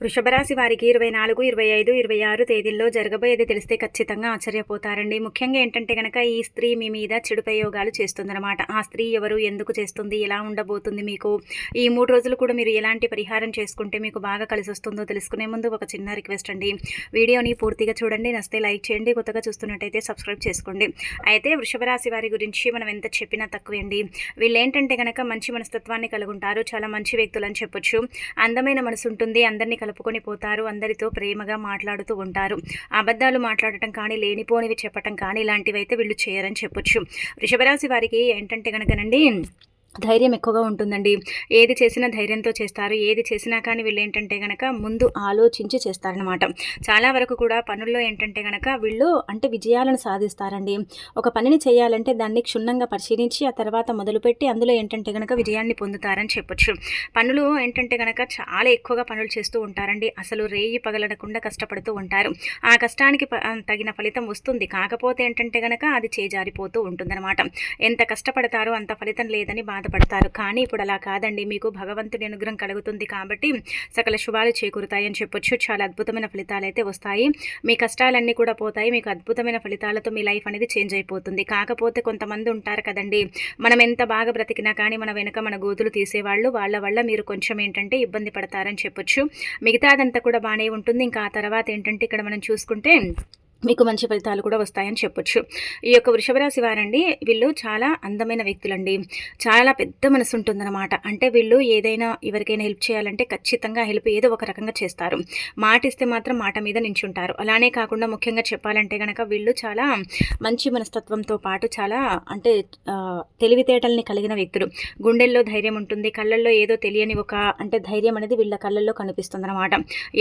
వృషభ రాశి వారికి 24, 25, 26 తేదీల్లో జరగబోయేది తెలిస్తే ఖచ్చితంగా ఆశ్చర్యపోతారండి. ముఖ్యంగా ఏంటంటే గనక ఈ స్త్రీ మీ మీద చెడు ప్రయోగాలు చేస్తుందనమాట. ఆ స్త్రీ ఎవరు? ఎందుకు చేస్తుంది? ఎలా ఉండబోతుంది మీకు? ఈ 3 రోజులు కూడా మీరు ఎలాంటి పరిహారం చేసుకుంటే మీకు బాగా కలిసొస్తుందో తెలుసుకునే ముందు ఒక చిన్న రిక్వెస్ట్ అండి. వీడియోని పూర్తిగా చూడండి. నచ్చితే లైక్ చేయండి. కొత్తగా చూస్తున్నట్టయితే సబ్స్క్రైబ్ చేసుకోండి. అయితే వృషభ రాశి వారి గురించి మనం ఎంత చెప్పినా తక్కువే అండి. వీళ్ళేంటంటే గనక మంచి మనస్తత్వాన్ని కలుగుంటారు. చాలా మంచి వ్యక్తులని చెప్పొచ్చు. అందమైన మనసు ఉంటుంది. అందరినీ కలుపుకొని పోతారు. అందరితో ప్రేమగా మాట్లాడుతూ ఉంటారు. అబద్ధాలు మాట్లాడటం కానీ, లేనిపోనివి చెప్పటం కానీ ఇలాంటివైతే వీళ్ళు చేయరని చెప్పొచ్చు. వృషభరాశి వారికి ఏంటంటే గనకనండి ధైర్యం ఎక్కువగా ఉంటుందండి. ఏది చేసినా ధైర్యంతో చేస్తారు. ఏది చేసినా కానీ వీళ్ళు ఏంటంటే గనక ముందు ఆలోచించి చేస్తారనమాట. చాలా వరకు కూడా పనుల్లో ఏంటంటే గనక వీళ్ళు అంటే విజయాలను సాధిస్తారండి. ఒక పనిని చేయాలంటే దాన్ని క్షుణ్ణంగా పరిశీలించి ఆ తర్వాత మొదలుపెట్టి అందులో ఏంటంటే గనక విజయాన్ని పొందుతారని చెప్పొచ్చు. పనులు ఏంటంటే గనక చాలా ఎక్కువగా పనులు చేస్తూ ఉంటారండి. అసలు రేయి పగలనకుండా కష్టపడుతూ ఉంటారు. ఆ కష్టానికి తగిన ఫలితం వస్తుంది. కాకపోతే ఏంటంటే గనక అది చేజారిపోతూ ఉంటుందన్నమాట. ఎంత కష్టపడతారో అంత ఫలితం లేదని బాధపడతారు. కానీ ఇప్పుడు అలా కాదండి. మీకు భగవంతుడి అనుగ్రహం కలుగుతుంది కాబట్టి సకల శుభాలు చేకూరుతాయని చెప్పొచ్చు. చాలా అద్భుతమైన ఫలితాలు అయితే వస్తాయి. మీ కష్టాలన్నీ కూడా పోతాయి. మీకు అద్భుతమైన ఫలితాలతో మీ లైఫ్ అనేది చేంజ్ అయిపోతుంది. కాకపోతే కొంతమంది ఉంటారు కదండి, మనం ఎంత బాగా బ్రతికినా కానీ మన వెనుక మన గోతులు తీసేవాళ్ళు, వాళ్ళ వల్ల మీరు కొంచెం ఏంటంటే ఇబ్బంది పడతారని చెప్పొచ్చు. మిగతాదంతా కూడా బాగానే ఉంటుంది. ఇంకా ఆ తర్వాత ఏంటంటే ఇక్కడ మనం చూసుకుంటే మీకు మంచి ఫలితాలు కూడా వస్తాయని చెప్పొచ్చు. ఈ యొక్క వృషభ రాశి వారండి వీళ్ళు చాలా అందమైన వ్యక్తులండి. చాలా పెద్ద మనసు ఉంటుందన్నమాట. అంటే వీళ్ళు ఏదైనా ఎవరికైనా హెల్ప్ చేయాలంటే ఖచ్చితంగా హెల్ప్ ఏదో ఒక రకంగా చేస్తారు. మాట ఇస్తే మాత్రం మాట మీద నించుంటారు. అలానే కాకుండా ముఖ్యంగా చెప్పాలంటే కనుక వీళ్ళు చాలా మంచి మనస్తత్వంతో పాటు చాలా అంటే తెలివితేటల్ని కలిగిన వ్యక్తులు. గుండెల్లో ధైర్యం ఉంటుంది. కళ్ళల్లో ఏదో తెలియని ఒక అంటే ధైర్యం అనేది వీళ్ళ కళ్ళల్లో కనిపిస్తుందన్నమాట.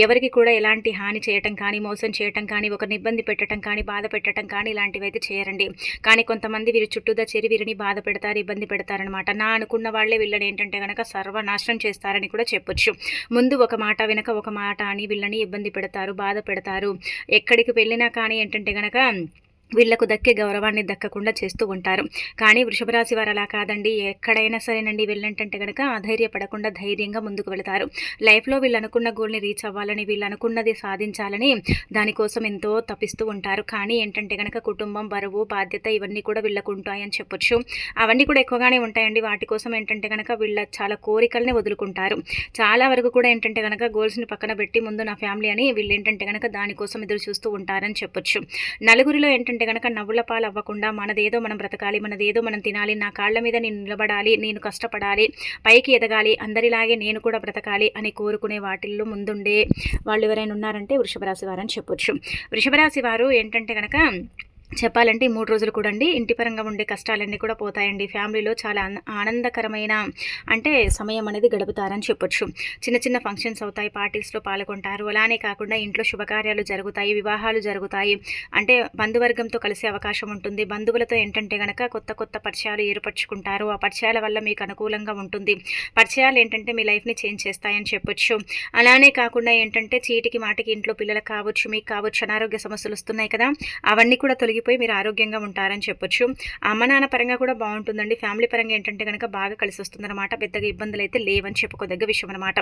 ఎవరికి కూడా ఎలాంటి హాని చేయటం కానీ, మోసం చేయటం కానీ, ఒకరిని ఇబ్బంది పెట్టడం కానీ, బాధ పెట్టడం కానీ ఇలాంటివి అయితే చేయరండి. కానీ కొంతమంది వీరి చుట్టూదా చేరి వీరిని బాధ పెడతారు, ఇబ్బంది పెడతారనమాట. నా అనుకున్న వాళ్ళే వీళ్ళని ఏంటంటే కనుక సర్వనాశనం చేస్తారని కూడా చెప్పొచ్చు. ముందు ఒక మాట వెనక ఒక మాట అని వీళ్ళని ఇబ్బంది పెడతారు, బాధ పెడతారు. ఎక్కడికి వెళ్ళినా కానీ ఏంటంటే కనుక వీళ్లకు దక్కే గౌరవాన్ని దక్కకుండా చేస్తూ ఉంటారు. కానీ వృషభ రాశి వారు అలా కాదండి. ఎక్కడైనా సరేనండి వీళ్ళంటే కనుక అధైర్యపడకుండా ధైర్యంగా ముందుకు వెళతారు. లైఫ్లో వీళ్ళు అనుకున్న గోల్ని రీచ్ అవ్వాలని, వీళ్ళు అనుకున్నది సాధించాలని దానికోసం ఎంతో తపిస్తూ ఉంటారు. కానీ ఏంటంటే కనుక కుటుంబం, బరువు, బాధ్యత ఇవన్నీ కూడా వీళ్ళకు ఉంటాయని చెప్పొచ్చు. అవన్నీ కూడా ఎక్కువగానే ఉంటాయండి. వాటి కోసం ఏంటంటే కనుక వీళ్ళ చాలా కోరికల్ని వదులుకుంటారు. చాలా వరకు కూడా ఏంటంటే కనుక గోల్స్ని పక్కన పెట్టి ముందు నా ఫ్యామిలీ అని వీళ్ళు ఏంటంటే కనుక దానికోసం ఎదురు చూస్తూ ఉంటారని చెప్పొచ్చు. నలుగురిలో ఏంటంటే కనుక నవ్వుల పాలు అవ్వకుండా మనదేదో మనం బ్రతకాలి, మనదేదో మనం తినాలి, నా కాళ్ళ మీద నేను నిలబడాలి, నేను కష్టపడాలి, పైకి ఎదగాలి, అందరిలాగే నేను కూడా బ్రతకాలి అని కోరుకునే వాటిల్లో ముందుండే వాళ్ళు ఎవరైనా ఉన్నారంటే వృషభ రాశి వారని చెప్పొచ్చు. వృషభ రాశి వారు ఏంటంటే కనుక చెప్పాలంటే ఈ 3 రోజులు కూడా అండి ఇంటి పరంగా ఉండే కష్టాలన్నీ కూడా పోతాయండి. ఫ్యామిలీలో చాలా ఆనందకరమైన అంటే సమయం అనేది గడుపుతారని చెప్పొచ్చు. చిన్న చిన్న ఫంక్షన్స్ అవుతాయి, పార్టీస్లో పాల్గొంటారు. అలానే కాకుండా ఇంట్లో శుభకార్యాలు జరుగుతాయి, వివాహాలు జరుగుతాయి. అంటే బంధువర్గంతో కలిసే అవకాశం ఉంటుంది. బంధువులతో ఏంటంటే కనుక కొత్త కొత్త పరిచయాలు ఏర్పరచుకుంటారు. ఆ పరిచయాల వల్ల మీకు అనుకూలంగా ఉంటుంది. పరిచయాలు ఏంటంటే మీ లైఫ్ని చేంజ్ చేస్తాయని చెప్పొచ్చు. అలానే కాకుండా ఏంటంటే చీటికి మాటికి ఇంట్లో పిల్లలకు కావచ్చు, మీకు కావచ్చు అనారోగ్య సమస్యలు వస్తున్నాయి కదా, అవన్నీ కూడా తొలగిపోయి మీరు ఆరోగ్యంగా ఉంటారని చెప్పొచ్చు. అమ్మ నాన్న పరంగా కూడా బాగుంటుందండి. ఫ్యామిలీ పరంగా ఏంటంటే కనుక బాగా కలిసి వస్తుందన్నమాట. పెద్దగా ఇబ్బందులు అయితే లేవని చెప్పుకోదగ్గ విషయం అనమాట.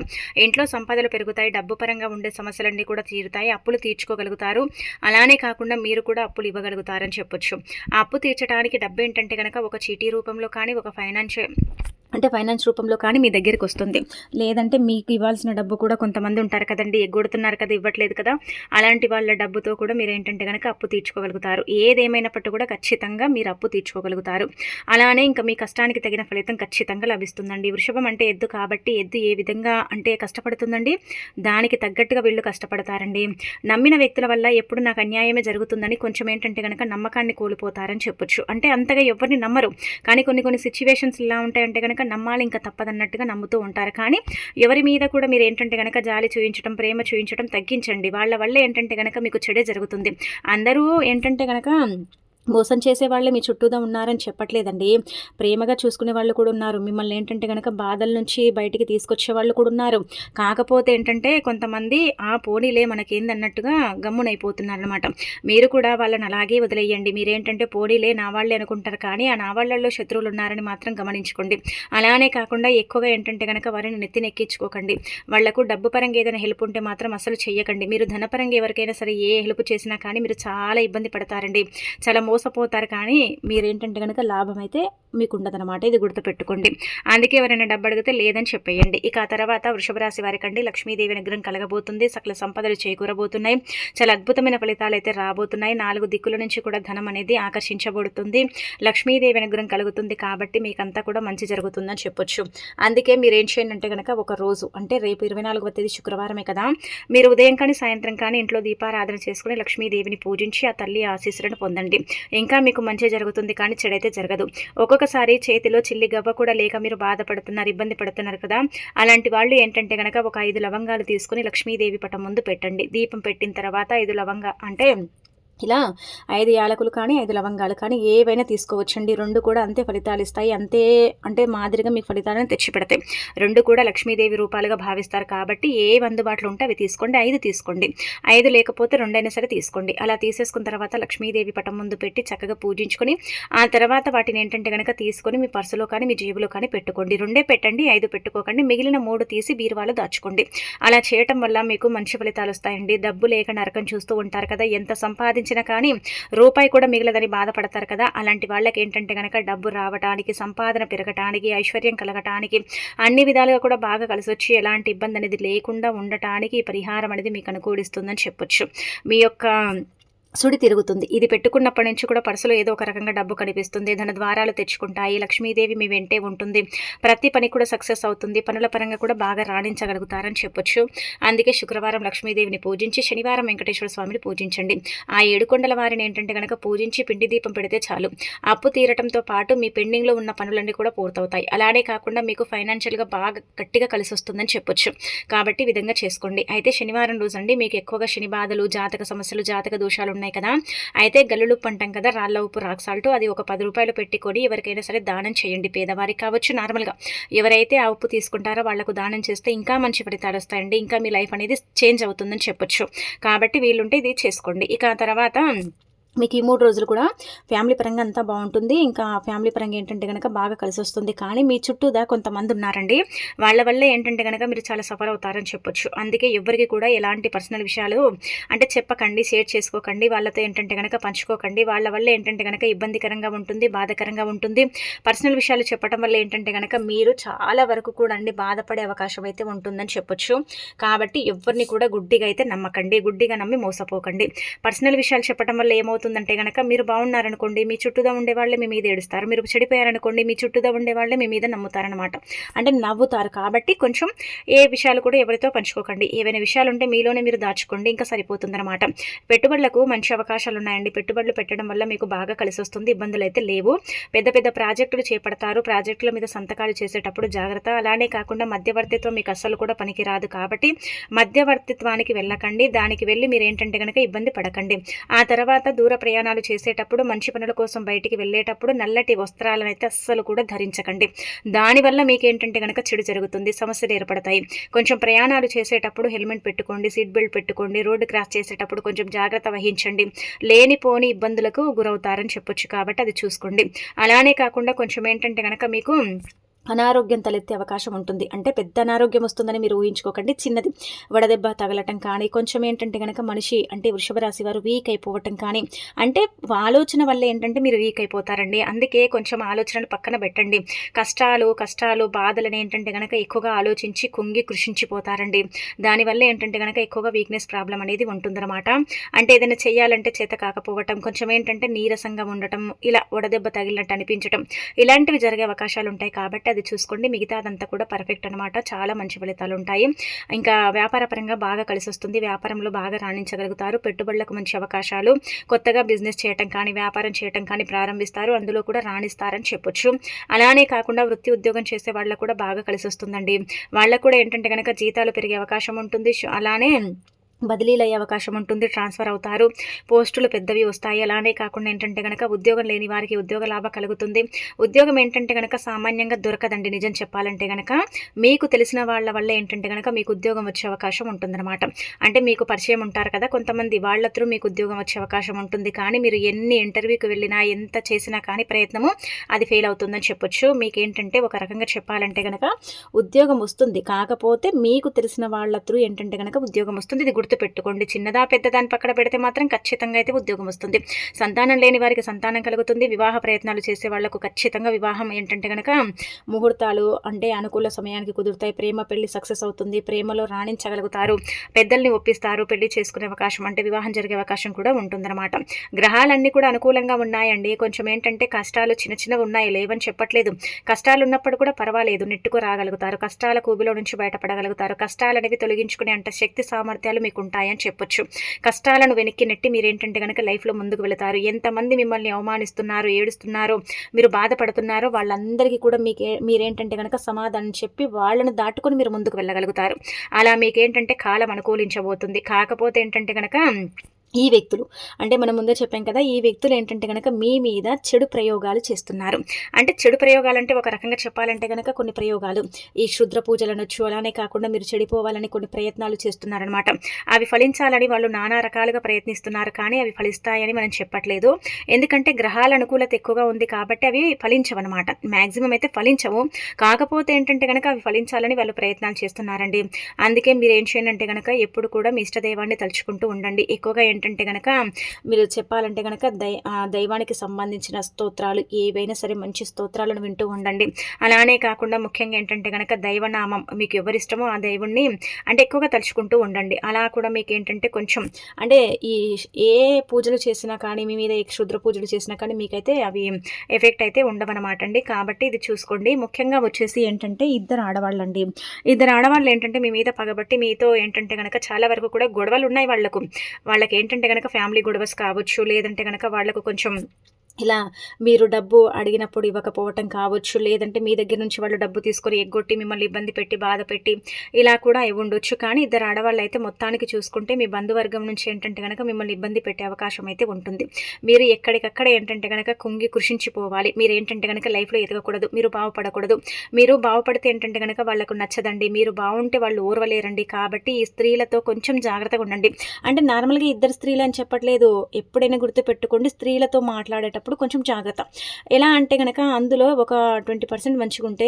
ఇంట్లో సంపదలు పెరుగుతాయి. డబ్బు పరంగా ఉండే సమస్యలన్నీ కూడా తీరుతాయి. అప్పులు తీర్చుకోగలుగుతారు. అలానే కాకుండా మీరు కూడా అప్పులు ఇవ్వగలుగుతారని చెప్పొచ్చు. ఆ అప్పు తీర్చడానికి డబ్బు ఏంటంటే కనుక ఒక చీటీ రూపంలో కానీ, ఒక ఫైనాన్స్ రూపంలో కానీ మీ దగ్గరికి వస్తుంది. లేదంటే మీకు ఇవ్వాల్సిన డబ్బు కూడా కొంతమంది ఉంటారు కదండి, ఎగ్గొడుతున్నారు కదా, ఇవ్వట్లేదు కదా, అలాంటి వాళ్ళ డబ్బుతో కూడా మీరు ఏంటంటే కనుక అప్పు తీర్చుకోగలుగుతారు. ఏదేమైనప్పటికీ కూడా ఖచ్చితంగా మీరు అప్పు తీర్చుకోగలుగుతారు. అలానే ఇంకా మీ కష్టానికి తగిన ఫలితం ఖచ్చితంగా లభిస్తుందండి. వృషభం అంటే ఎద్దు కాబట్టి ఎద్దు ఏ విధంగా అంటే కష్టపడుతుందండి, దానికి తగ్గట్టుగా వీళ్ళు కష్టపడతారండి. నమ్మిన వ్యక్తుల వల్ల ఎప్పుడు నాకు అన్యాయమే జరుగుతుందని కొంచెం ఏంటంటే కనుక నమ్మకాన్ని కోల్పోతారని చెప్పొచ్చు. అంటే అంతగా ఎవరిని నమ్మరు. కానీ కొన్ని సిచ్యువేషన్స్ ఇలా ఉంటాయంటే కనుక నమ్మాలి, ఇంకా తప్పదన్నట్టుగా నమ్ముతూ ఉంటారు. కానీ ఎవరి మీద కూడా మీరు ఏంటంటే కనుక జాలి చూయించడం, ప్రేమ చూయించడం తగ్గించండి. వాళ్ళ వల్ల ఏంటంటే కనుక మీకు చెడే జరుగుతుంది. అందరూ ఏంటంటే కనుక మోసం చేసేవాళ్ళే మీ చుట్టూతా ఉన్నారని చెప్పట్లేదండి. ప్రేమగా చూసుకునే వాళ్ళు కూడా ఉన్నారు. మిమ్మల్ని ఏంటంటే గనక బాధల నుంచి బయటికి తీసుకొచ్చే వాళ్ళు కూడా ఉన్నారు. కాకపోతే ఏంటంటే కొంతమంది పోనీలే మనకేందన్నట్టుగా గమ్మునైపోతున్నారనమాట. మీరు కూడా వాళ్ళని అలాగే వదిలేయండి. మీరేంటంటే పోనీలే నా వాళ్ళే అనుకుంటారు కానీ ఆ నా వాళ్ళల్లో శత్రువులున్నారని మాత్రం గమనించుకోండి. అలానే కాకుండా ఎక్కువగా ఏంటంటే గనక వారిని నెత్తినెక్కించుకోకండి. వాళ్లకు డబ్బు పరంగా ఏదైనా హెల్ప్ ఉంటే మాత్రం అసలు చెయ్యకండి. మీరు ధనపరంగా ఎవరికైనా సరే ఏ హెల్ప్ చేసినా కానీ మీరు చాలా ఇబ్బంది పడతారండి. చాలా మోసపోతారు కానీ మీరేంటంటే కనుక లాభం అయితే మీకు ఉండదనమాట. ఇది గుర్తుపెట్టుకోండి. అందుకే ఎవరైనా డబ్బు అడిగితే లేదని చెప్పేయండి. ఇక ఆ తర్వాత వృషభ రాశి వారికండి లక్ష్మీదేవి అనుగ్రహం కలగబోతుంది. సకల సంపదలు చేకూరబోతున్నాయి. చాలా అద్భుతమైన ఫలితాలు అయితే రాబోతున్నాయి. 4 దిక్కుల నుంచి కూడా ధనం అనేది ఆకర్షించబడుతుంది. లక్ష్మీదేవి అనుగ్రహం కలుగుతుంది కాబట్టి మీకంతా కూడా మంచి జరుగుతుందని చెప్పొచ్చు. అందుకే మీరు ఏం చేయండి అంటే కనుక ఒక రోజు అంటే రేపు 24వ తేదీ శుక్రవారమే కదా, మీరు ఉదయం కానీ సాయంత్రం కానీ ఇంట్లో దీపారాధన చేసుకుని లక్ష్మీదేవిని పూజించి ఆ తల్లి ఆశీస్సులను పొందండి. ఇంకా మీకు మంచి జరుగుతుంది కానీ చెడైతే జరగదు. ఒక్కొక్కసారి చేతిలో చిల్లి గవ్వ కూడా లేక మీరు బాధపడుతున్నారు, ఇబ్బంది పడుతున్నారు కదా, అలాంటి వాళ్ళు ఏంటంటే గనక ఒక 5 లవంగాలు తీసుకుని లక్ష్మీదేవి పటం ముందు పెట్టండి. దీపం పెట్టిన తర్వాత 5 లవంగా అంటే ఇలా 5 యాలకులు కానీ 5 లవంగాలు కానీ ఏవైనా తీసుకోవచ్చండి. 2 కూడా అంతే ఫలితాలు ఇస్తాయి. అంతే అంటే మాదిరిగా మీకు ఫలితాలను తెచ్చిపెడతాయి. 2 కూడా లక్ష్మీదేవి రూపాలుగా భావిస్తారు కాబట్టి ఏవి అందుబాటులో ఉంటే అవి తీసుకోండి. 5 తీసుకోండి. 5 లేకపోతే 2 అయినా సరే తీసుకోండి. అలా తీసేసుకున్న తర్వాత లక్ష్మీదేవి పటం ముందు పెట్టి చక్కగా పూజించుకొని ఆ తర్వాత వాటిని ఏంటంటే కనుక తీసుకొని మీ పర్సులో కానీ మీ జేబులో కానీ పెట్టుకోండి. 2 పెట్టండి, 5 పెట్టుకోకండి. మిగిలిన 3 తీసి బీరువాలో దాచుకోండి. అలా చేయటం వల్ల మీకు మంచి ఫలితాలు వస్తాయండి. డబ్బు లేక నరకం చూస్తూ ఉంటారు కదా, ఎంత సంపాదించిన కానీ రూపాయి కూడా మిగలదని బాధపడతారు కదా, అలాంటి వాళ్ళకి ఏంటంటే కనుక డబ్బు రావడానికి, సంపాదన పెరగటానికి, ఐశ్వర్యం కలగటానికి అన్ని విధాలుగా కూడా బాగా కలిసి వచ్చి ఎలాంటి ఇబ్బంది అనేది లేకుండా ఉండటానికి ఈ పరిహారం అనేది మీకు అనుకూలిస్తుందని చెప్పొచ్చు. మీ యొక్క సుడి తిరుగుతుంది. ఇది పెట్టుకున్నప్పటి నుంచి కూడా పర్సులో ఏదో ఒక రకంగా డబ్బు కనిపిస్తుంది. ధన ద్వారాలు తెచ్చుకుంటాయి. లక్ష్మీదేవి మీ వెంటే ఉంటుంది. ప్రతి పని కూడా సక్సెస్ అవుతుంది. పనుల పరంగా కూడా బాగా రాణించగలుగుతారని చెప్పొచ్చు. అందుకే శుక్రవారం లక్ష్మీదేవిని పూజించి శనివారం వెంకటేశ్వర స్వామిని పూజించండి. ఆ 7 కొండల వారిని ఏంటంటే కనుక పూజించి పిండి దీపం పెడితే చాలు. అప్పు తీరటంతో పాటు మీ పెండింగ్లో ఉన్న పనులన్నీ కూడా పూర్తవుతాయి. అలానే కాకుండా మీకు ఫైనాన్షియల్గా బాగా గట్టిగా కలిసి వస్తుందని చెప్పొచ్చు. కాబట్టి ఈ విధంగా చేసుకోండి. అయితే శనివారం రోజండి మీకు ఎక్కువగా శని బాధలు, జాతక సమస్యలు, జాతక దోషాలు ఉన్నాయి కదా, అయితే గల్లులుప్పు అంటాం కదా, రాళ్ళ ఉప్పు, రాక్ సాల్ట్, అది ఒక 10 రూపాయలు పెట్టుకొని ఎవరికైనా సరే దానం చేయండి. పేదవారికి కావచ్చు, నార్మల్గా ఎవరైతే ఆ ఉప్పు తీసుకుంటారో వాళ్లకు దానం చేస్తే ఇంకా మంచి ఫలితాలు వస్తాయండి. ఇంకా మీ లైఫ్ అనేది చేంజ్ అవుతుందని చెప్పొచ్చు. కాబట్టి వీళ్ళుంటే ఇది చేసుకోండి. ఇక తర్వాత మీకు ఈ 3 రోజులు కూడా ఫ్యామిలీ పరంగా అంతా బాగుంటుంది. ఇంకా ఫ్యామిలీ పరంగా ఏంటంటే కనుక బాగా కలిసి వస్తుంది. కానీ మీ చుట్టూదా కొంతమంది ఉన్నారండి, వాళ్ళ వల్లే ఏంటంటే కనుక మీరు చాలా సఫర్ అవుతారని చెప్పొచ్చు. అందుకే ఎవరికి కూడా ఎలాంటి పర్సనల్ విషయాలు అంటే చెప్పకండి, షేర్ చేసుకోకండి, వాళ్ళతో ఏంటంటే కనుక పంచుకోకండి. వాళ్ళ వల్ల ఏంటంటే కనుక ఇబ్బందికరంగా ఉంటుంది, బాధకరంగా ఉంటుంది. పర్సనల్ విషయాలు చెప్పడం వల్ల ఏంటంటే కనుక మీరు చాలా వరకు కూడా అండి బాధపడే అవకాశం అయితే ఉంటుందని చెప్పొచ్చు. కాబట్టి ఎవరిని కూడా గుడ్డిగా అయితే నమ్మకండి, గుడ్డిగా నమ్మి మోసపోకండి. పర్సనల్ విషయాలు చెప్పడం వల్ల ఏమవుతుందంటే కనుక మీరు బాగున్నారనుకోండి, మీ చుట్టూదా ఉండే వాళ్ళే మీ మీద ఏడుస్తారు. మీరు చెడిపోయారనుకోండి, మీ చుట్టూదా ఉండే వాళ్ళే మీ మీద నమ్ముతారనమాట, అంటే నవ్వుతారు. కాబట్టి కొంచెం ఏ విషయాలు కూడా ఎవరితో పంచుకోకండి. ఏవైనా విషయాలు ఉంటే మీలోనే మీరు దాచుకోండి, ఇంకా సరిపోతుందన్నమాట. పెట్టుబడులకు మంచి అవకాశాలు ఉన్నాయండి. పెట్టుబడులు పెట్టడం వల్ల మీకు బాగా కలిసి వస్తుంది. ఇబ్బందులు అయితే లేవు. పెద్ద పెద్ద ప్రాజెక్టులు చేపడతారు. ప్రాజెక్టుల మీద సంతకాలు చేసేటప్పుడు జాగ్రత్త. అలానే కాకుండా మధ్యవర్తిత్వం మీకు అస్సలు కూడా పనికిరాదు. కాబట్టి మధ్యవర్తిత్వానికి వెళ్ళకండి. దానికి వెళ్ళి మీరు ఏంటంటే కనుక ఇబ్బంది పడకండి. ఆ తర్వాత దూర ప్రయాణాలు చేసేటప్పుడు, మంచి పనుల కోసం బయటికి వెళ్ళేటప్పుడు నల్లటి వస్త్రాలను అయితే అస్సలు కూడా ధరించకండి. దానివల్ల మీకు ఏంటంటే కనుక చెడు జరుగుతుంది, సమస్యలు ఏర్పడతాయి. కొంచెం ప్రయాణాలు చేసేటప్పుడు హెల్మెట్ పెట్టుకోండి, సీట్ బెల్ట్ పెట్టుకోండి. రోడ్డు క్రాస్ చేసేటప్పుడు కొంచెం జాగ్రత్త వహించండి. లేనిపోని ఇబ్బందులకు గురవుతారని చెప్పొచ్చు. కాబట్టి అది చూసుకోండి. అలానే కాకుండా కొంచెం ఏంటంటే కనుక మీకు అనారోగ్యం తలెత్తే అవకాశం ఉంటుంది. అంటే పెద్ద అనారోగ్యం వస్తుందని మీరు ఊహించుకోకండి. చిన్నది వడదెబ్బ తగలటం కానీ, కొంచెం ఏంటంటే కనుక మనిషి అంటే వృషభ రాశి వారు వీక్ అయిపోవటం కానీ, అంటే ఆలోచన వల్ల ఏంటంటే మీరు వీక్ అయిపోతారండి. అందుకే కొంచెం ఆలోచనలు పక్కన పెట్టండి. కష్టాలు బాధలను ఏంటంటే కనుక ఎక్కువగా ఆలోచించి కుంగి కృషించిపోతారండి. దానివల్ల ఏంటంటే కనుక ఎక్కువగా వీక్నెస్ ప్రాబ్లం అనేది ఉంటుందన్నమాట. అంటే ఏదైనా చేయాలంటే చేత కాకపోవటం, కొంచెం ఏంటంటే నీరసంగా ఉండటం, ఇలా వడదెబ్బ తగిలినట్టు అనిపించటం, ఇలాంటివి జరిగే అవకాశాలు ఉంటాయి. కాబట్టి అది చూసుకోండి. మిగతా అదంతా కూడా పర్ఫెక్ట్ అనమాట. చాలా మంచి ఫలితాలు ఉంటాయి. ఇంకా వ్యాపార పరంగా బాగా కలిసి వస్తుంది. వ్యాపారంలో బాగా రాణించగలుగుతారు. పెట్టుబడులకు మంచి అవకాశాలు, కొత్తగా బిజినెస్ చేయటం కానీ, వ్యాపారం చేయటం కానీ ప్రారంభిస్తారు. అందులో కూడా రాణిస్తారని చెప్పొచ్చు. అలానే కాకుండా వృత్తి ఉద్యోగం చేసే వాళ్ళకు కూడా బాగా కలిసి వస్తుందండి. వాళ్ళకు కూడా ఏంటంటే కనుక జీతాలు పెరిగే అవకాశం ఉంటుంది. అలానే బదిలీలు అయ్యే అవకాశం ఉంటుంది, ట్రాన్స్ఫర్ అవుతారు, పోస్టులు పెద్దవి వస్తాయి. అలానే కాకుండా ఏంటంటే గనక ఉద్యోగం లేని వారికి ఉద్యోగ లాభం కలుగుతుంది. ఉద్యోగం ఏంటంటే గనక సామాన్యంగా దొరకదండి. నిజం చెప్పాలంటే గనక మీకు తెలిసిన వాళ్ళ వల్ల ఏంటంటే గనక మీకు ఉద్యోగం వచ్చే అవకాశం ఉంటుందన్నమాట. అంటే మీకు పరిచయం ఉంటారు కదా కొంతమంది, వాళ్ళ త్రూ మీకు ఉద్యోగం వచ్చే అవకాశం ఉంటుంది. కానీ మీరు ఎన్ని ఇంటర్వ్యూకి వెళ్ళినా ఎంత చేసినా కానీ ప్రయత్నము అది ఫెయిల్ అవుతుందని చెప్పొచ్చు. మీకేంటంటే ఒక రకంగా చెప్పాలంటే గనక ఉద్యోగం వస్తుంది, కాకపోతే మీకు తెలిసిన వాళ్ళ త్రూ ఏంటంటే గనక ఉద్యోగం వస్తుంది. ఇది గుర్తుపెట్టుకోండి. చిన్నదా పెద్దదా అని పక్కన పెడితే మాత్రం ఖచ్చితంగా అయితే ఉద్యోగం వస్తుంది. సంతానం లేని వారికి సంతానం కలుగుతుంది. వివాహ ప్రయత్నాలు చేసే వాళ్లకు ఖచ్చితంగా వివాహం ఏంటంటే గనక ముహూర్తాలు అంటే అనుకూల సమయానికి కుదురుతాయి. ప్రేమ పెళ్లి సక్సెస్ అవుతుంది. ప్రేమలో రాణించగలుగుతారు. పెద్దల్ని ఒప్పిస్తారు. పెళ్లి చేసుకునే అవకాశం అంటే వివాహం జరిగే అవకాశం కూడా ఉంటుందన్నమాట. గ్రహాలన్నీ కూడా అనుకూలంగా ఉన్నాయండి. కొంచెం ఏంటంటే కష్టాలు చిన్న చిన్నవి ఉన్నాయి, లేవని చెప్పట్లేదు. కష్టాలు ఉన్నప్పుడు కూడా పర్వాలేదు, నెట్టుకు రాగలుగుతారు. కష్టాల కూబిలో నుంచి బయటపడగలుగుతారు. కష్టాలు అనేవి తొలగించుకునే అంత శక్తి సామర్థ్యాలు మీకు ఉంటాయని చెప్పొచ్చు. కష్టాలను వెనక్కి నెట్టి మీరేంటంటే కనుక లైఫ్లో ముందుకు వెళతారు. ఎంతమంది మిమ్మల్ని అవమానిస్తున్నారు, ఏడుస్తున్నారు, మీరు బాధపడుతున్నారో వాళ్ళందరికీ కూడా మీరేంటంటే కనుక సమాధానం చెప్పి వాళ్ళను దాటుకొని మీరు ముందుకు వెళ్ళగలుగుతారు. అలా మీకేంటంటే కాలం అనుకూలించబోతుంది. కాకపోతే ఏంటంటే కనుక ఈ వ్యక్తులు అంటే మనం ముందే చెప్పాం కదా, ఈ వ్యక్తులు ఏంటంటే కనుక మీ మీద చెడు ప్రయోగాలు చేస్తున్నారు. అంటే చెడు ప్రయోగాలు అంటే ఒక రకంగా చెప్పాలంటే కనుక కొన్ని ప్రయోగాలు ఈ క్షుద్ర పూజలు అనొచ్చు. అలానే కాకుండా మీరు చెడిపోవాలని కొన్ని ప్రయత్నాలు చేస్తున్నారనమాట. అవి ఫలించాలని వాళ్ళు నానా రకాలుగా ప్రయత్నిస్తున్నారు, కానీ అవి ఫలిస్తాయని మనం చెప్పట్లేదు. ఎందుకంటే గ్రహాల అనుకూలత ఎక్కువగా ఉంది కాబట్టి అవి ఫలించవన్నమాట. మ్యాక్సిమం అయితే ఫలించవు. కాకపోతే ఏంటంటే కనుక అవి ఫలించాలని వాళ్ళు ప్రయత్నాలు చేస్తున్నారండి. అందుకే మీరు ఏం చేయండి అంటే కనుక ఎప్పుడు కూడా మీ ఇష్టదైవాన్ని తలుచుకుంటూ ఉండండి. ఎక్కువగా ఏంటంటే కనుక మీరు చెప్పాలంటే కనుక దైవానికి సంబంధించిన స్తోత్రాలు ఏవైనా సరే మంచి స్తోత్రాలను వింటూ ఉండండి. అలానే కాకుండా ముఖ్యంగా ఏంటంటే కనుక దైవనామం మీకు ఎవరిష్టమో ఆ దైవుణ్ణి అంటే ఎక్కువగా తలుచుకుంటూ ఉండండి. అలా కూడా మీకు ఏంటంటే కొంచెం అంటే ఈ ఏ పూజలు చేసినా కానీ మీ మీద ఏ క్షుద్ర పూజలు చేసినా కానీ మీకైతే అవి ఎఫెక్ట్ అయితే ఉండవన్నమాట అండి. కాబట్టి ఇది చూసుకోండి. ముఖ్యంగా వచ్చేసి ఏంటంటే ఇద్దరు ఆడవాళ్ళండి. ఇద్దరు ఆడవాళ్ళు ఏంటంటే మీ మీద పగబట్టి మీతో ఏంటంటే కనుక చాలా వరకు కూడా గొడవలు ఉన్నాయి. వాళ్ళకి ఏంటంటే కనుక ఫ్యామిలీ గొడవస్ కావచ్చు, లేదంటే కనుక వాళ్ళకు కొంచెం ఇలా మీరు డబ్బు అడిగినప్పుడు ఇవ్వకపోవటం కావచ్చు, లేదంటే మీ దగ్గర నుంచి వాళ్ళు డబ్బు తీసుకొని ఎగ్గొట్టి మిమ్మల్ని ఇబ్బంది పెట్టి బాధ పెట్టి ఇలా కూడా ఉండొచ్చు. కానీ ఇద్దరు ఆడవాళ్ళు అయితే మొత్తానికి చూసుకుంటే మీ బంధువర్గం నుంచి ఏంటంటే కనుక మిమ్మల్ని ఇబ్బంది పెట్టే అవకాశం అయితే ఉంటుంది. మీరు ఎక్కడికక్కడ ఏంటంటే కనుక కుంగి కృషించిపోవాలి. మీరు ఏంటంటే కనుక లైఫ్లో ఎదగకూడదు, మీరు బాగుపడకూడదు. మీరు బాగుపడితే ఏంటంటే కనుక వాళ్ళకు నచ్చదండి, మీరు బాగుంటే వాళ్ళు ఓర్వలేరండి. కాబట్టి ఈ స్త్రీలతో కొంచెం జాగ్రత్తగా ఉండండి. అంటే నార్మల్గా ఇద్దరు స్త్రీలు అని చెప్పట్లేదు, ఎప్పుడైనా గుర్తుపెట్టుకోండి స్త్రీలతో మాట్లాడేటప్పుడు కొంచెం జాగ్రత్త. ఎలా అంటే కనుక అందులో ఒక 20% మంచిగా ఉంటే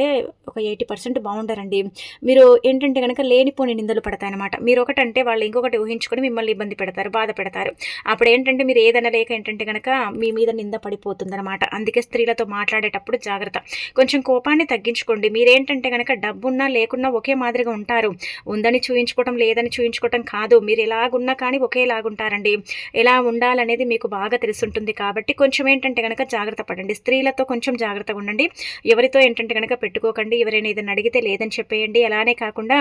ఒక 80% బాగుంటారండి. మీరు ఏంటంటే కనుక లేనిపోని నిందలు పడతాయన్నమాట. మీరు ఒకటంటే వాళ్ళు ఇంకొకటి ఊహించుకొని మిమ్మల్ని ఇబ్బంది పెడతారు, బాధ పెడతారు. అప్పుడు ఏంటంటే మీరు ఏదైనా లేక ఏంటంటే కనుక మీ మీద నింద పడిపోతుందన్నమాట. అందుకే స్త్రీలతో మాట్లాడేటప్పుడు జాగ్రత్త. కొంచెం కోపాన్ని తగ్గించుకోండి. మీరేంటంటే కనుక డబ్బున్నా లేకున్నా ఒకే మాదిరిగా ఉంటారు. ఉందని చూయించుకోవటం లేదని చూయించుకోవటం కాదు. మీరు ఎలాగున్నా కానీ ఒకేలాగుంటారండి. ఎలా ఉండాలనేది మీకు బాగా తెలుసుంటుంది. కాబట్టి కొంచెం ఏంటంటే కనుక జాగ్రత్త పడండి. స్త్రీలతో కొంచెం జాగ్రత్తగా ఉండండి. ఎవరితో ఏంటంటే కనుక పెట్టుకోకండి. ఎవరైనా ఏదైనా అడిగితే లేదని చెప్పేయండి. అలానే కాకుండా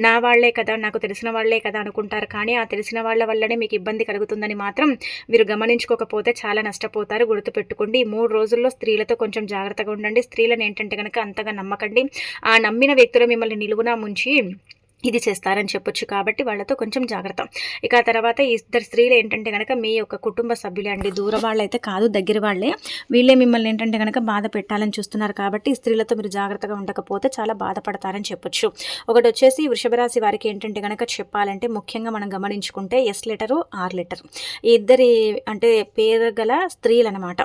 నా వాళ్లే కదా, నాకు తెలిసిన వాళ్లే కదా అనుకుంటారు, కానీ ఆ తెలిసిన వాళ్ళ వల్లనే మీకు ఇబ్బంది కలుగుతుందని మాత్రం మీరు గమనించుకోకపోతే చాలా నష్టపోతారు. గుర్తుపెట్టుకోండి. 3 రోజుల్లో స్త్రీలతో కొంచెం జాగ్రత్తగా ఉండండి. స్త్రీలను ఏంటంటే కనుక అంతగా నమ్మకండి. ఆ నమ్మిన వ్యక్తులు మిమ్మల్ని నిలువునా ముంచి ఇది చేస్తారని చెప్పొచ్చు. కాబట్టి వాళ్ళతో కొంచెం జాగ్రత్త. ఇక తర్వాత ఇద్దరు స్త్రీలు ఏంటంటే కనుక మీ యొక్క కుటుంబ సభ్యులే అండి. దూర వాళ్ళైతే కాదు, దగ్గర వాళ్ళే. వీళ్ళే మిమ్మల్ని ఏంటంటే కనుక బాధ పెట్టాలని చూస్తున్నారు. కాబట్టి స్త్రీలతో మీరు జాగ్రత్తగా ఉండకపోతే చాలా బాధపడతారని చెప్పొచ్చు. ఒకటి వచ్చేసి వృషభ రాశి వారికి ఏంటంటే కనుక చెప్పాలంటే ముఖ్యంగా మనం గమనించుకుంటే ఎస్ లెటరు ఆర్ లెటర్ ఈ ఇద్దరి అంటే పేరు గల స్త్రీలు అనమాట.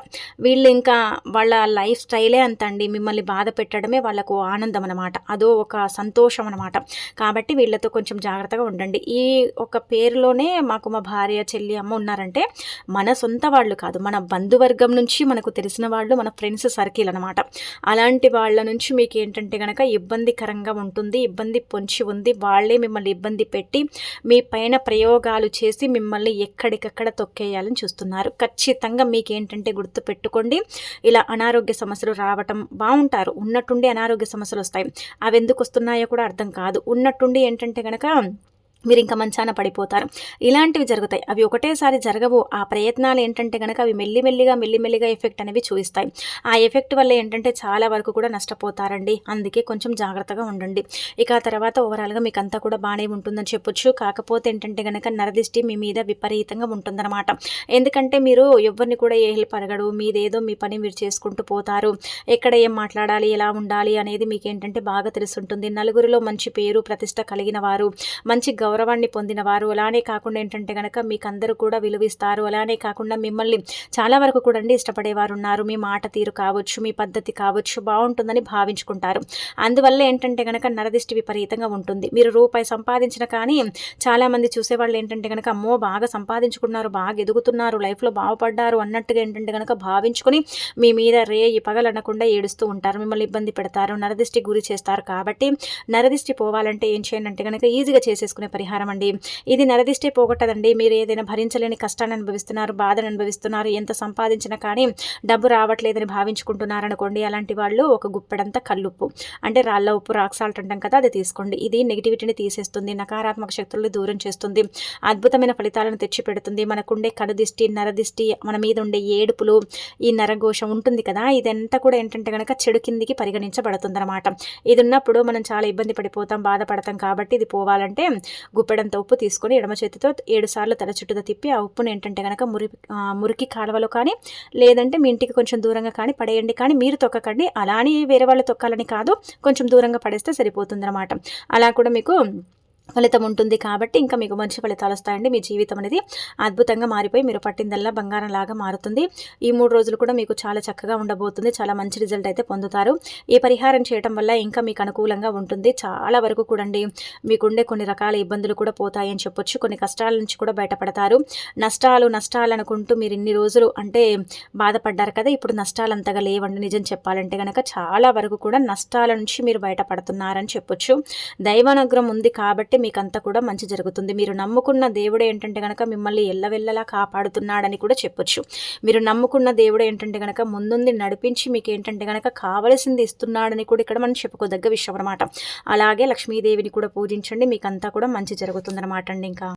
వీళ్ళు ఇంకా వాళ్ళ లైఫ్ స్టైలే అంత అండి. మిమ్మల్ని బాధ పెట్టడమే వాళ్ళకు ఆనందం అనమాట. అదో ఒక సంతోషం అనమాట. కాబట్టి వీళ్ళతో కొంచెం జాగ్రత్తగా ఉండండి. ఈ ఒక పేరులోనే మాకు మా భార్య, చెల్లి, అమ్మ ఉన్నారంటే మన సొంత వాళ్ళు కాదు, మన బంధువర్గం నుంచి మనకు తెలిసిన వాళ్ళు, మన ఫ్రెండ్స్ సర్కిల్ అనమాట. అలాంటి వాళ్ళ నుంచి మీకు ఏంటంటే కనుక ఇబ్బందికరంగా ఉంటుంది, ఇబ్బంది పొంచి ఉంది. వాళ్ళే మిమ్మల్ని ఇబ్బంది పెట్టి మీ పైన ప్రయోగాలు చేసి మిమ్మల్ని ఎక్కడికక్కడ తొక్కేయాలని చూస్తున్నారు. ఖచ్చితంగా మీకేంటంటే గుర్తు పెట్టుకోండి, ఇలా అనారోగ్య సమస్యలు రావటం బాగుంటారు, ఉన్నట్టుండి అనారోగ్య సమస్యలు వస్తాయి. అవి ఎందుకు వస్తున్నాయో కూడా అర్థం కాదు. ఉన్నట్టుండి ఏంటంటే కనుక మీరు ఇంకా మంచాన పడిపోతారు. ఇలాంటివి జరుగుతాయి. అవి ఒకటేసారి జరగవు. ఆ ప్రయత్నాలు ఏంటంటే గనక అవి మెల్లిమెల్లిగా ఎఫెక్ట్ అనేవి చూయిస్తాయి. ఆ ఎఫెక్ట్ వల్ల ఏంటంటే చాలా వరకు కూడా నష్టపోతారండి. అందుకే కొంచెం జాగ్రత్తగా ఉండండి. ఇక ఆ తర్వాత ఓవరాల్‌గా మీకంతా కూడా బానే ఉంటుందని చెప్పొచ్చు. కాకపోతే ఏంటంటే గనక నరదిష్టి మీ మీద విపరీతంగా ఉంటుందన్నమాట. ఎందుకంటే మీరు ఎవ్వరిని కూడా ఏ హెల్ప్ అడగడు. మీదేదో మీ పని మీరు చేసుకుంటూ పోతారు. ఎక్కడ ఏం మాట్లాడాలి, ఎలా ఉండాలి అనేది మీకేంటంటే బాగా తెలిసుంటుంది. నలుగురిలో మంచి పేరు, ప్రతిష్ట కలిగిన వారు, మంచి గౌరవాన్ని పొందినవారు. అలానే కాకుండా ఏంటంటే గనక మీకందరూ కూడా విలువిస్తారు. అలానే కాకుండా మిమ్మల్ని చాలా వరకు కూడా ఇష్టపడేవారున్నారు. మీ మాట తీరు కావచ్చు, మీ పద్ధతి కావచ్చు బావుంటుందని భావించుకుంటారు. అందువల్ల ఏంటంటే గనక నరదిష్టి విపరీతంగా ఉంటుంది. మీరు రూపాయి సంపాదించినా కానీ చాలామంది చూసేవాళ్ళు ఏంటంటే గనక అమ్మో! బాగా సంపాదించుకున్నారు, బాగా ఎదుగుతున్నారు, లైఫ్‌లో బాగుపడ్డారు అన్నట్టుగా ఏంటంటే గనక భావించుకొని మీ మీద రేయి పగలనకుండా ఏడుస్తూ ఉంటారు. మిమ్మల్ని ఇబ్బంది పెడతారు, నరదిష్టికి గురి చేస్తారు. కాబట్టి నరదిష్టి పోవాలంటే ఏం చేయండి అంటే గనక ఈజీగా చేసేసుకునే పరిహారం అండి. ఇది నరదిష్టే పోగొట్టదండి. మీరు ఏదైనా భరించలేని కష్టాన్ని అనుభవిస్తున్నారు, బాధను అనుభవిస్తున్నారు, ఎంత సంపాదించినా కానీ డబ్బు రావట్లేదని భావించుకుంటున్నారనుకోండి, అలాంటి వాళ్ళు ఒక గుప్పెడంతా కల్లుప్పు అంటే రాళ్ళ ఉప్పు, రాక్ సాల్ట్ అంటాం కదా, అది తీసుకోండి. ఇది నెగిటివిటీని తీసేస్తుంది, నకారాత్మక శక్తులను దూరం చేస్తుంది, అద్భుతమైన ఫలితాలను తెచ్చిపెడుతుంది. మనకుండే కనుదిష్టి, నరదిష్టి, మన మీద ఉండే ఏడుపులు, ఈ నరఘోషం ఉంటుంది కదా, ఇదంతా కూడా ఏంటంటే గనక చెడు కిందికి పరిగణించబడుతుందన్నమాట. ఇది ఉన్నప్పుడు మనం చాలా ఇబ్బంది పడిపోతాం, బాధపడతాం. కాబట్టి ఇది పోవాలంటే గుప్పెడంత ఉప్పు తీసుకొని ఎడమ చేతితో 7 సార్లు తల చుట్టూతా తిప్పి ఆ ఉప్పును ఏంటంటే గనక మురికి కాలువలో కానీ లేదంటే మీ ఇంటికి కొంచెం దూరంగా కానీ పడేయండి. కానీ మీరు తొక్కకండి. అలా అని వేరే వాళ్ళు తొక్కాలని కాదు, కొంచెం దూరంగా పడేస్తే సరిపోతుందన్నమాట. అలా కూడా మీకు ఫలితం ఉంటుంది. కాబట్టి ఇంకా మీకు మంచి ఫలితాలు వస్తాయండి. మీ జీవితం అనేది అద్భుతంగా మారిపోయి మీరు పట్టిందల్లా బంగారంలాగా మారుతుంది. ఈ 3 రోజులు కూడా మీకు చాలా చక్కగా ఉండబోతుంది. చాలా మంచి రిజల్ట్ అయితే పొందుతారు. ఈ పరిహారం చేయడం వల్ల ఇంకా మీకు అనుకూలంగా ఉంటుంది. చాలా వరకు కూడండి మీకుండే కొన్ని రకాల ఇబ్బందులు కూడా పోతాయని చెప్పొచ్చు. కొన్ని కష్టాల నుంచి కూడా బయటపడతారు. నష్టాలు అనుకుంటూ మీరు ఇన్ని రోజులు అంటే బాధపడ్డారు కదా, ఇప్పుడు నష్టాలు అంతగా లేవండి. నిజం చెప్పాలంటే గనక చాలా వరకు కూడా నష్టాల నుంచి మీరు బయటపడుతున్నారని చెప్పొచ్చు. దైవానుగ్రహం ఉంది కాబట్టి మీకంతా కూడా మంచి జరుగుతుంది. మీరు నమ్ముకున్న దేవుడే ఏంటంటే గనక మిమ్మల్ని ఎల్లవెల్లలా కాపాడుతున్నాడని కూడా చెప్పొచ్చు. మీరు నమ్ముకున్న దేవుడే ఏంటంటే గనక ముందుండి నడిపించి మీకు ఏంటంటే గనక కావలసింది ఇస్తున్నాడని కూడా ఇక్కడ మనం చెప్పుకోదగ్గ విషయం అనమాట. అలాగే లక్ష్మీదేవిని కూడా పూజించండి, మీకంతా కూడా మంచి జరుగుతుందన్నమాట అండి. ఇంకా